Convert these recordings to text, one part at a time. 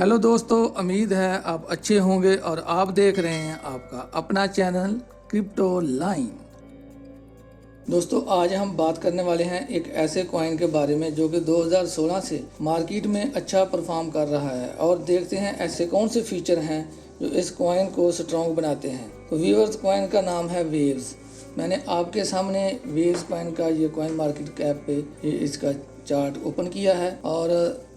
Hello दोस्तों, उम्मीद है आप अच्छे होंगे और आप देख रहे हैं आपका अपना चैनल क्रिप्टो लाइन। दोस्तों, आज हम बात करने वाले हैं एक ऐसे कॉइन के बारे में जो कि 2016 से मार्केट में अच्छा परफॉर्म कर रहा है और देखते हैं ऐसे कौन से फीचर हैं जो इस कॉइन को स्ट्रॉन्ग बनाते हैं। तो व्यूअर्स, कॉइन का नाम है वेव्स। मैंने आपके सामने वेव्स कॉइन का ये कॉइन मार्केट कैप पे ये इसका चार्ट ओपन किया है और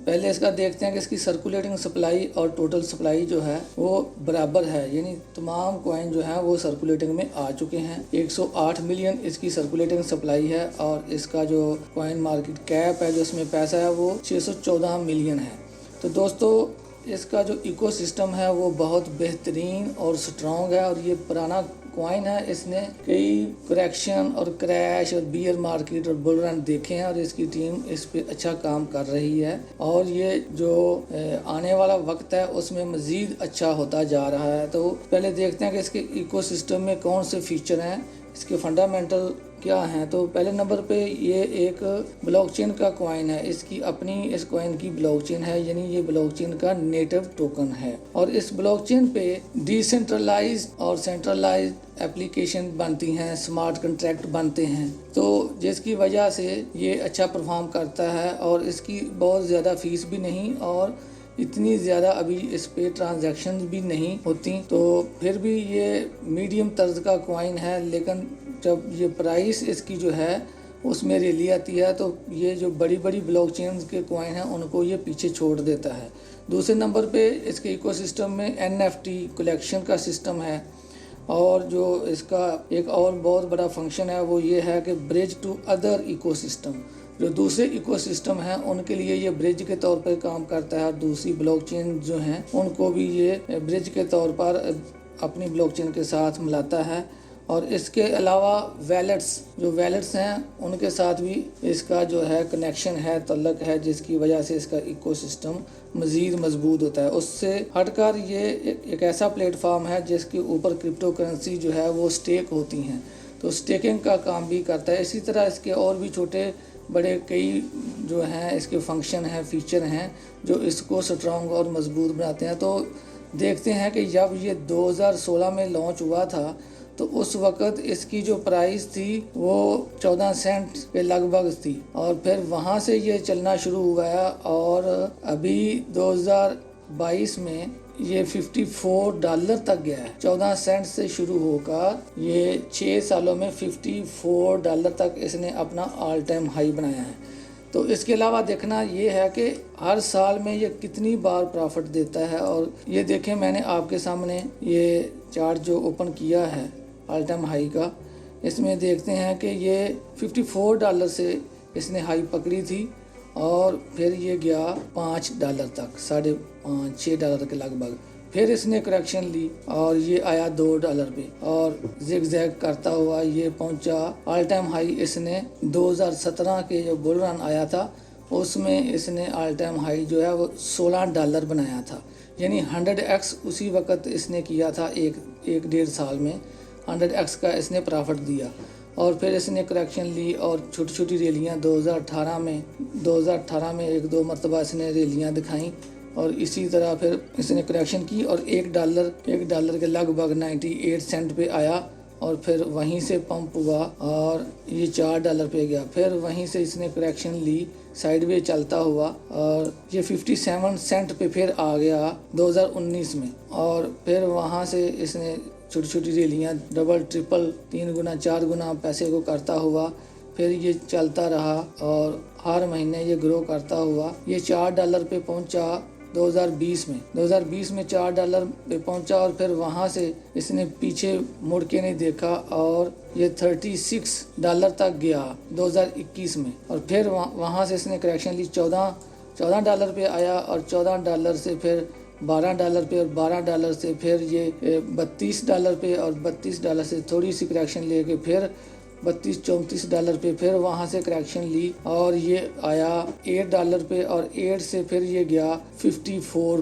पहले इसका देखते हैं कि इसकी सर्कुलेटिंग सप्लाई और टोटल सप्लाई जो है वो बराबर है, यानी तमाम कॉइन जो है वो सर्कुलेटिंग में आ चुके हैं। 108 मिलियन इसकी सर्कुलेटिंग सप्लाई है और इसका जो कॉइन मार्केट कैप है, जो इसमें पैसा है, वो 614 मिलियन है। तो दोस्तों, इसका जो इकोसिस्टम है वो बहुत बेहतरीन और स्ट्रॉन्ग है और ये पुराना कॉइन है। इसने कई करेक्शन और क्रैश और बियर मार्केट और बुल रन देखे हैं और इसकी टीम इस पे अच्छा काम कर रही है और ये जो आने वाला वक्त है उसमें मज़ीद अच्छा होता जा रहा है। तो पहले देखते हैं कि इसके इकोसिस्टम में कौन से फीचर हैं, इसके फंडामेंटल क्या हैं। तो पहले नंबर पे ये एक ब्लॉकचेन का कॉइन है। इसकी अपनी इस कॉइन की ब्लॉकचेन है, यानी ये ब्लॉकचेन का नेटिव टोकन है और इस ब्लॉकचेन पे डिसेंट्रलाइज्ड और सेंट्रलाइज्ड एप्लीकेशन बनती हैं, स्मार्ट कॉन्ट्रैक्ट बनते हैं, तो जिसकी वजह से ये अच्छा परफॉर्म करता है और इसकी बहुत ज़्यादा फीस भी नहीं और इतनी ज़्यादा अभी इस पे ट्रांजैक्शन भी नहीं होती। तो फिर भी ये मीडियम तर्ज का कॉइन है, लेकिन जब ये प्राइस इसकी जो है उसमें रैली आती है तो ये जो बड़ी बड़ी ब्लॉकचेन के कॉइन हैं उनको ये पीछे छोड़ देता है। दूसरे नंबर पे इसके इकोसिस्टम में NFT कलेक्शन का सिस्टम है और जो इसका एक और बहुत बड़ा फंक्शन है वो ये है कि ब्रिज टू अदर इकोसिस्टम। जो दूसरे इकोसिस्टम हैं उनके लिए ये ब्रिज के तौर पर काम करता है और दूसरी ब्लॉकचेन जो हैं उनको भी ये ब्रिज के तौर पर अपनी ब्लॉकचेन के साथ मिलाता है। और इसके अलावा वैलेट्स हैं उनके साथ भी इसका जो है कनेक्शन है, तल्लक है, जिसकी वजह से इसका इकोसिस्टम मज़ीद मजबूत होता है। उससे हटकर ये एक ऐसा प्लेटफॉर्म है जिसके ऊपर क्रिप्टो करेंसी जो है वो स्टेक होती हैं, तो स्टेकिंग का काम भी करता है। इसी तरह इसके और भी छोटे बड़े कई जो हैं इसके फंक्शन हैं, फीचर हैं जो इसको स्ट्रॉन्ग और मजबूत बनाते हैं। तो देखते हैं कि जब ये 2016 में लॉन्च हुआ था तो उस वक़्त इसकी जो प्राइस थी वो 14 सेंट के लगभग थी और फिर वहाँ से ये चलना शुरू हुआ और अभी 2022 में ये $54 तक गया है। 14 सेंट से शुरू होकर ये 6 सालों में $54 तक इसने अपना ऑल टाइम हाई बनाया है। तो इसके अलावा देखना ये है कि हर साल में ये कितनी बार प्रॉफिट देता है। और ये देखें, मैंने आपके सामने ये चार्ट जो ओपन किया है ऑल टाइम हाई का, इसमें देखते हैं कि ये $54 से इसने हाई पकड़ी थी और फिर ये गया $5 तक, $5.5-6 के लगभग। फिर इसने करेक्शन ली और ये आया $2 पे और जिग जैग करता हुआ ये पहुंचा ऑल टाइम हाई। इसने 2017 के जो बुल रन आया था उसमें इसने ऑल टाइम हाई जो है वो $16 बनाया था, यानी 100x उसी वक्त इसने किया था। एक डेढ़ साल में 100x का इसने प्रॉफिट दिया और फिर इसने करेक्शन ली और छोटी छोटी रैलियाँ 2018 में एक दो मरतबा इसने रैलियाँ दिखाई और इसी तरह फिर इसने करेक्शन की और $1 के लगभग 98 सेंट पे आया और फिर वहीं से पंप हुआ और ये $4 पे गया। फिर वहीं से इसने करेक्शन ली साइडवे चलता हुआ और ये 57 सेंट पे फिर आ गया 2019 में और फिर वहाँ से इसने छोटी छोटी रैलियाँ डबल ट्रिपल 3 गुना 4 गुना पैसे को करता हुआ फिर ये चलता रहा और हर महीने ये ग्रो करता हुआ ये $4 पे पहुंचा 2020 में $4 पे पहुंचा और फिर वहाँ से इसने पीछे मुड़ के नहीं देखा और ये $36 तक गया 2021 में और फिर वहाँ से इसने करेक्शन ली, $14 पे आया और $14 से फिर $12 पे और $12 से फिर ये $32 पे और $32 से थोड़ी सी करेक्शन लेके फिर $32-34 पे फिर वहाँ से करेक्शन ली और ये आया $8 पे और 8 से फिर ये गया 54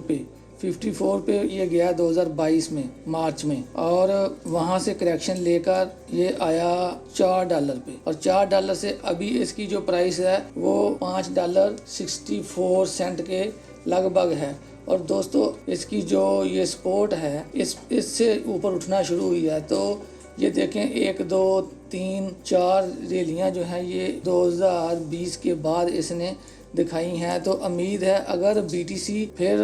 पे ये गया 2022 में मार्च में और वहाँ से करेक्शन लेकर ये आया $4 पे और $4 से अभी इसकी जो प्राइस है वो $5.64 के लगभग है और दोस्तों इसकी जो ये सपोर्ट है इससे ऊपर उठना शुरू हुई है। तो ये देखें 1 2 3 4 रैलियाँ जो हैं ये 2020 के बाद इसने दिखाई हैं। तो उम्मीद है अगर BTC फिर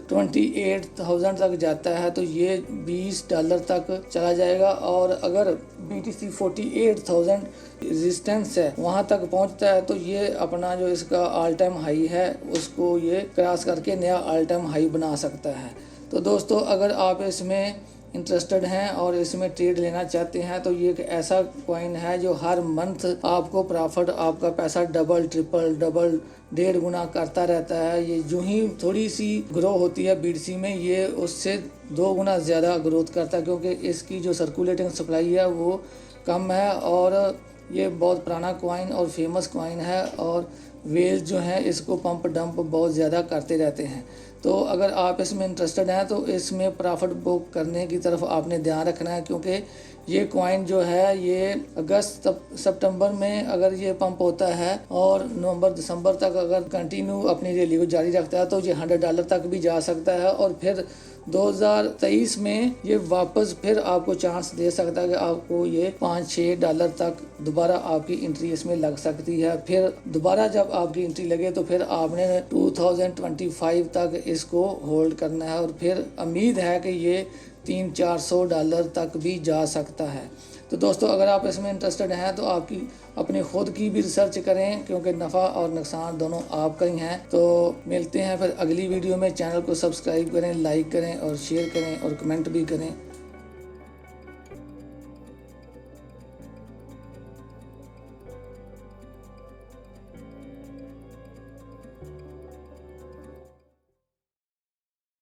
28,000 तक जाता है तो ये $20 तक चला जाएगा, और अगर BTC 48,000 रेजिस्टेंस है वहाँ तक पहुँचता है तो ये अपना जो इसका ऑल टाइम हाई है उसको ये क्रॉस करके नया ऑल टाइम हाई बना सकता है। तो दोस्तों अगर आप इसमें इंटरेस्टेड हैं और इसमें ट्रेड लेना चाहते हैं तो ये एक ऐसा कॉइन है जो हर मंथ आपको प्रॉफिट, आपका पैसा डबल ट्रिपल डबल 1.5 गुना करता रहता है। ये जो ही थोड़ी सी ग्रो होती है BTC में ये उससे 2 गुना ज़्यादा ग्रोथ करता है, क्योंकि इसकी जो सर्कुलेटिंग सप्लाई है वो कम है और ये बहुत पुराना कॉइन और फेमस कॉइन है, और वेल्स जो हैं इसको पंप डंप बहुत ज़्यादा करते रहते हैं। तो अगर आप इसमें इंटरेस्टेड हैं तो इसमें प्रॉफिट बुक करने की तरफ आपने ध्यान रखना है, क्योंकि ये कॉइन जो है ये अगस्त सितंबर में अगर ये पंप होता है और नवंबर दिसंबर तक अगर कंटिन्यू अपनी रैली को जारी रखता है तो ये $100 तक भी जा सकता है, और फिर 2023 में ये वापस फिर आपको चांस दे सकता है कि आपको ये $5-6 तक दोबारा आपकी एंट्री इसमें लग सकती है। फिर दोबारा जब आपकी एंट्री लगे तो फिर आपने 2025 तक इसको होल्ड करना है, और फिर उम्मीद है कि ये $300-400 तक भी जा सकता है। तो दोस्तों अगर आप इसमें इंटरेस्टेड हैं तो आपकी अपने खुद की भी रिसर्च करें, क्योंकि नफ़ा और नुकसान दोनों आपका ही हैं। तो मिलते हैं फिर अगली वीडियो में। चैनल को सब्सक्राइब करें, लाइक करें और शेयर करें और कमेंट भी करें।